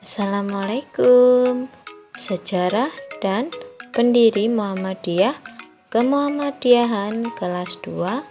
Assalamualaikum. Sejarah dan pendiri Muhammadiyah, Kemuhammadiyahan kelas 2,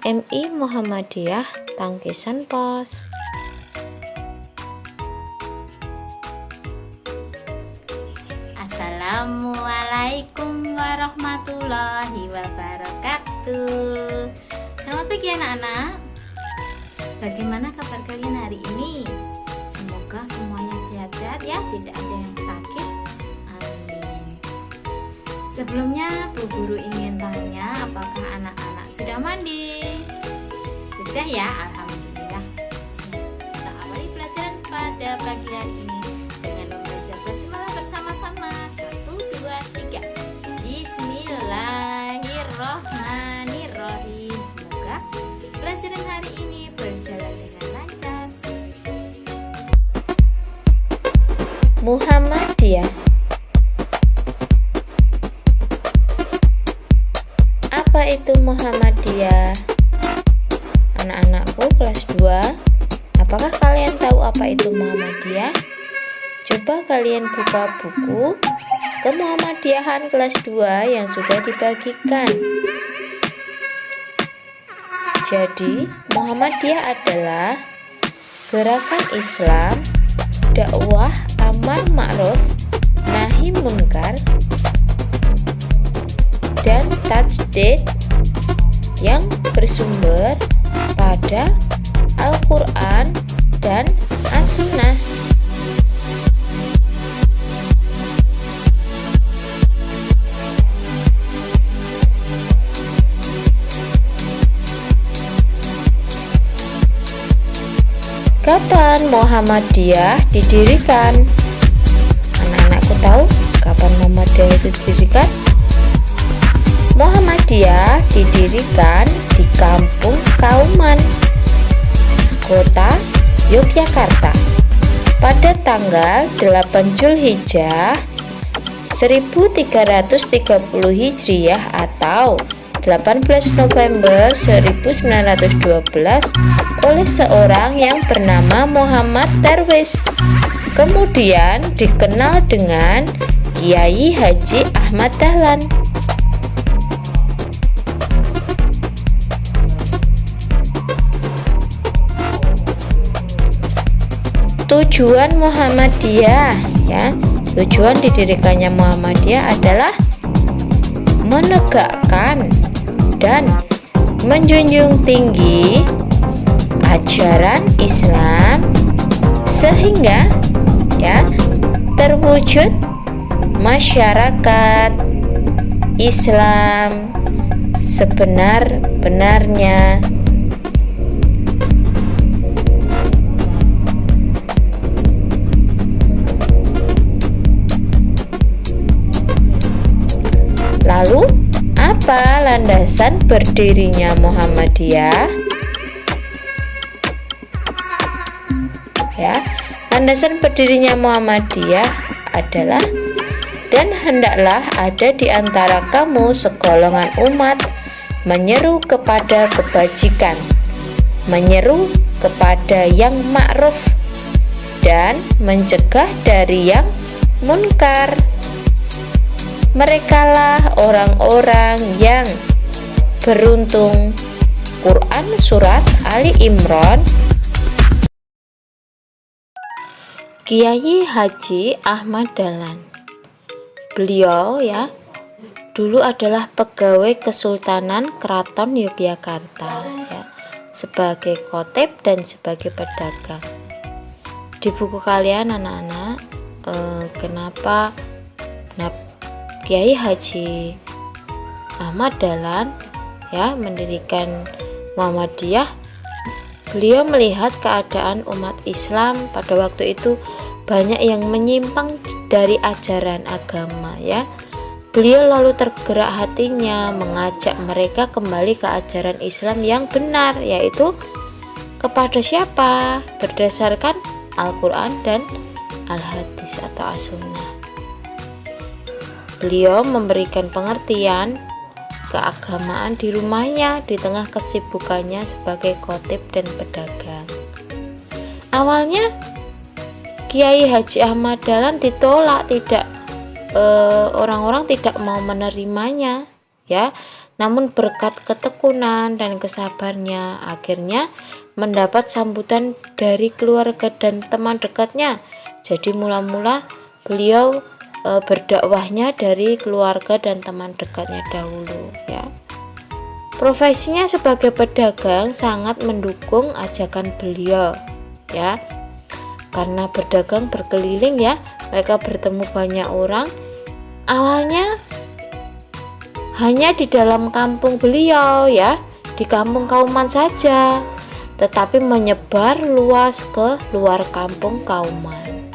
MI Muhammadiyah Tangkisan Pos. Assalamualaikum warahmatullahi wabarakatuh. Selamat pagi anak-anak. Bagaimana kabar kalian hari ini? Semoga semuanya sehat-sehat ya, tidak ada yang sakit. Amin. Sebelumnya Bu Guru ingin tanya, apakah anak-anak sudah mandi? Sudah ya, alhamdulillah. Kita awali pelajaran pada pagi hari ini dengan membaca basmalah bersama-sama. 1, 2, 3. Bismillahirrohmanirrohim. Semoga pelajaran hari ini berjalan dengan lancar. Muhammadiyah. Apa itu Muhammadiyah? Anak-anakku kelas 2, apakah kalian tahu apa itu Muhammadiyah? Coba kalian buka buku Kemuhammadiyahan kelas 2 yang sudah dibagikan. Jadi, Muhammadiyah adalah gerakan Islam, dakwah amar ma'ruf nahi munkar dan tajdid yang bersumber pada Al-Quran dan As-Sunnah. Kapan Muhammadiyah didirikan? Anak-anakku tahu kapan Muhammadiyah itu didirikan? Muhammadiyah didirikan di Kampung Kauman, Kota Yogyakarta pada tanggal 8 Zulhijjah 1330 Hijriyah atau 18 November 1912 oleh seorang yang bernama Muhammad Darwis, kemudian dikenal dengan Kiai Haji Ahmad Dahlan. Tujuan Muhammadiyah, ya, tujuan didirikannya Muhammadiyah adalah menegakkan dan menjunjung tinggi ajaran Islam sehingga ya terwujud masyarakat Islam sebenar-benarnya. Lalu, apa landasan berdirinya Muhammadiyah? Ya, landasan berdirinya Muhammadiyah adalah dan hendaklah ada di antara kamu segolongan umat menyeru kepada kebajikan, menyeru kepada yang ma'ruf dan mencegah dari yang munkar. Merekalah orang-orang yang beruntung. Quran Surat Ali Imran. Kiai Haji Ahmad Dahlan. Beliau ya dulu adalah pegawai Kesultanan Keraton Yogyakarta ya, sebagai khotib dan sebagai pedagang. Di buku kalian anak-anak, kenapa Kiai Haji Ahmad Dahlan ya mendirikan Muhammadiyah? Beliau melihat keadaan umat Islam pada waktu itu banyak yang menyimpang dari ajaran agama ya. Beliau lalu tergerak hatinya mengajak mereka kembali ke ajaran Islam yang benar, yaitu kepada siapa? Berdasarkan Al-Quran dan Al-Hadis atau As-Sunnah. Beliau memberikan pengertian keagamaan di rumahnya di tengah kesibukannya sebagai khotib dan pedagang. Awalnya Kiai Haji Ahmad Dahlan ditolak, orang-orang tidak mau menerimanya, ya. Namun berkat ketekunan dan kesabarnya, akhirnya mendapat sambutan dari keluarga dan teman dekatnya. Jadi mula-mula beliau berdakwahnya dari keluarga dan teman dekatnya dahulu, ya. Profesinya sebagai pedagang sangat mendukung ajakan beliau, ya. Karena berdagang berkeliling, ya, mereka bertemu banyak orang. Awalnya hanya di dalam kampung beliau, ya, di kampung Kauman saja, tetapi menyebar luas ke luar kampung Kauman,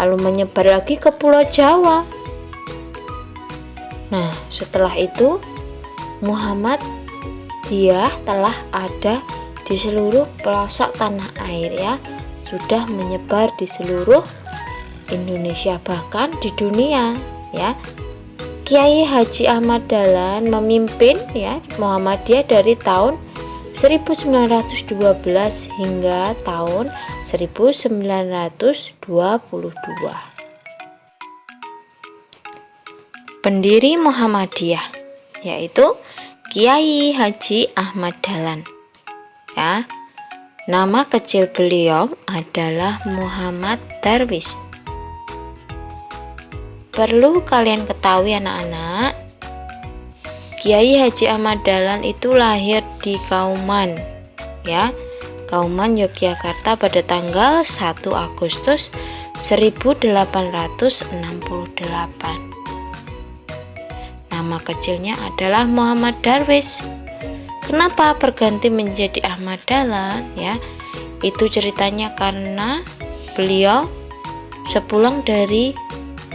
lalu menyebar lagi ke Pulau Jawa. Nah, setelah itu Muhammadiyah telah ada di seluruh pelosok tanah air, ya, sudah menyebar di seluruh Indonesia, bahkan di dunia, ya. Kiai Haji Ahmad Dahlan memimpin, ya, Muhammadiyah dari tahun 1912 hingga tahun 1922. Pendiri Muhammadiyah yaitu Kiai Haji Ahmad Dahlan, ya. Nama kecil beliau adalah Muhammad Darwis. Perlu kalian ketahui anak-anak, Kiai Haji Ahmad Dahlan itu lahir di Kauman, ya, Kauman Yogyakarta pada tanggal 1 Agustus 1868. Nama kecilnya adalah Muhammad Darwis. Kenapa berganti menjadi Ahmad Dahlan, ya? Itu ceritanya karena beliau sepulang dari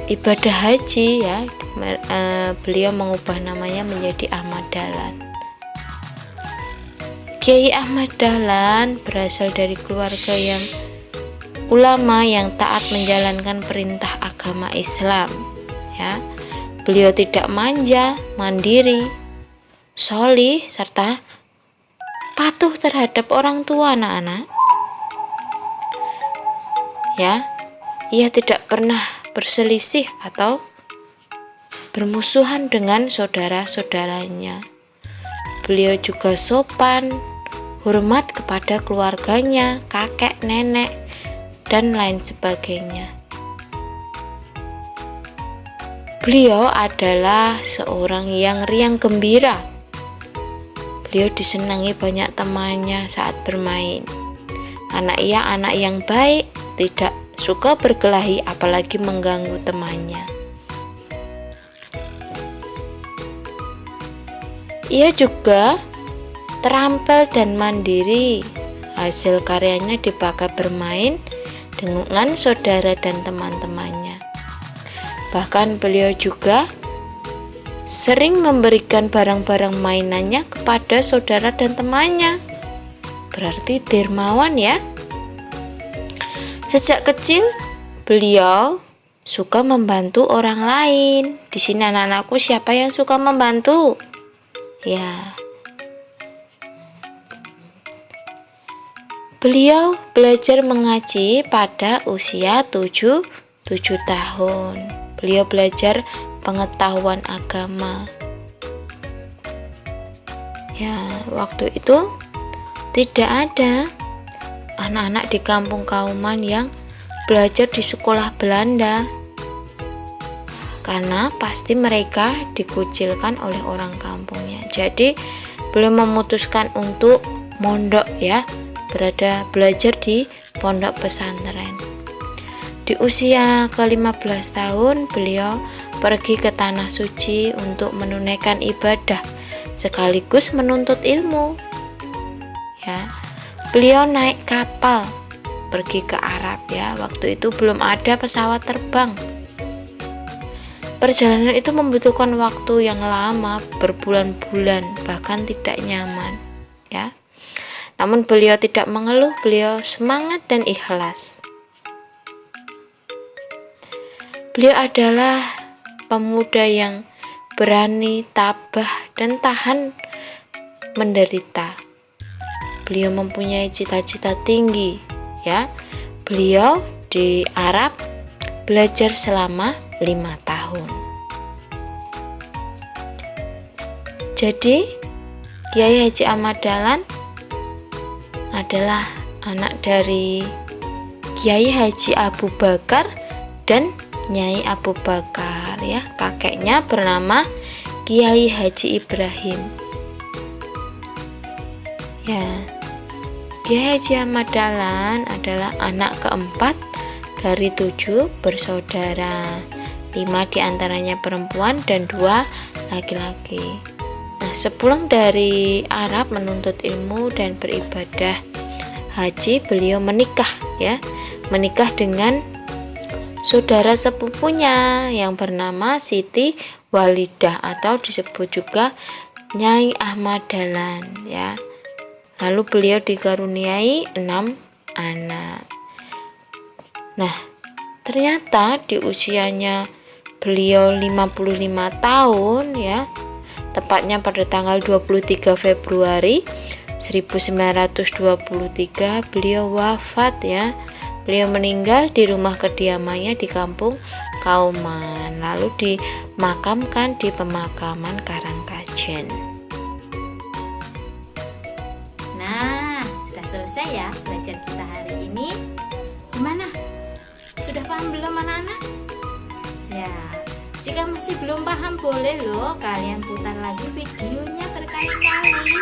ibadah haji, ya, beliau mengubah namanya menjadi Ahmad Dahlan. Kiai Ahmad Dahlan berasal dari keluarga yang ulama yang taat menjalankan perintah agama Islam, ya. Beliau tidak manja, mandiri, sholih, serta patuh terhadap orang tua, anak-anak. Ya, ia tidak pernah berselisih atau bermusuhan dengan saudara-saudaranya. Beliau juga sopan, hormat kepada keluarganya, kakek, nenek, dan lain sebagainya. Beliau adalah seorang yang riang gembira. Beliau disenangi banyak temannya saat bermain. Karena ia anak yang baik, tidak suka berkelahi apalagi mengganggu temannya. Ia juga terampil dan mandiri. Hasil karyanya dipakai bermain dengan saudara dan teman-temannya. Bahkan beliau juga sering memberikan barang-barang mainannya kepada saudara dan temannya. Berarti dermawan, ya. Sejak kecil beliau suka membantu orang lain. Di sini anak-anakku, siapa yang suka membantu? Ya. Beliau belajar mengaji pada usia 7 tahun. Beliau belajar pengetahuan agama. Ya, waktu itu tidak ada anak-anak di kampung Kauman yang belajar di sekolah Belanda, karena pasti mereka dikucilkan oleh orang kampungnya. Jadi beliau memutuskan untuk mondok, ya, belajar di pondok pesantren. Di usia ke-15 tahun beliau pergi ke tanah suci untuk menunaikan ibadah sekaligus menuntut ilmu. Ya, beliau naik kapal pergi ke Arab, ya. Waktu itu belum ada pesawat terbang. Perjalanan itu membutuhkan waktu yang lama, berbulan-bulan, bahkan tidak nyaman, ya. Namun beliau tidak mengeluh, beliau semangat dan ikhlas. Beliau adalah pemuda yang berani, tabah, dan tahan menderita. Beliau mempunyai cita-cita tinggi, ya. Beliau di Arab, belajar selama 5 tahun. Jadi Kiai Haji Ahmad Dahlan adalah anak dari Kiai Haji Abu Bakar dan Nyai Abu Bakar ya. Kakeknya bernama Kiai Haji Ibrahim. Ya. Kiai Haji Ahmad Dahlan adalah anak keempat dari 7 bersaudara. 5 diantaranya perempuan dan 2 laki-laki. Nah, sepulang dari Arab menuntut ilmu dan beribadah haji, beliau menikah ya. Menikah dengan saudara sepupunya yang bernama Siti Walidah atau disebut juga Nyai Ahmad Dahlan ya. Lalu beliau dikaruniai 6 anak. Nah, ternyata di usianya beliau 55 tahun ya, tepatnya pada tanggal 23 Februari 1923 beliau wafat ya. Beliau meninggal di rumah kediamannya di Kampung Kauman, lalu dimakamkan di pemakaman Karangkajen. Nah, sudah selesai ya belajar kita hari ini. Gimana? Sudah paham belum anak-anak? Ya, jika masih belum paham boleh loh kalian putar lagi videonya berkali-kali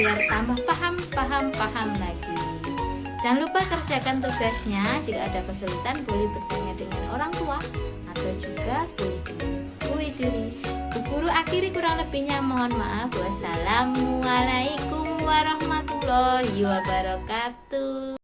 biar tambah paham lagi. Jangan lupa kerjakan tugasnya. Jika ada kesulitan boleh bertanya dengan orang tua atau juga boleh dengan Bu Widuri. Bu Guru akhiri, kurang lebihnya mohon maaf. Wassalamualaikum warahmatullahi wabarakatuh.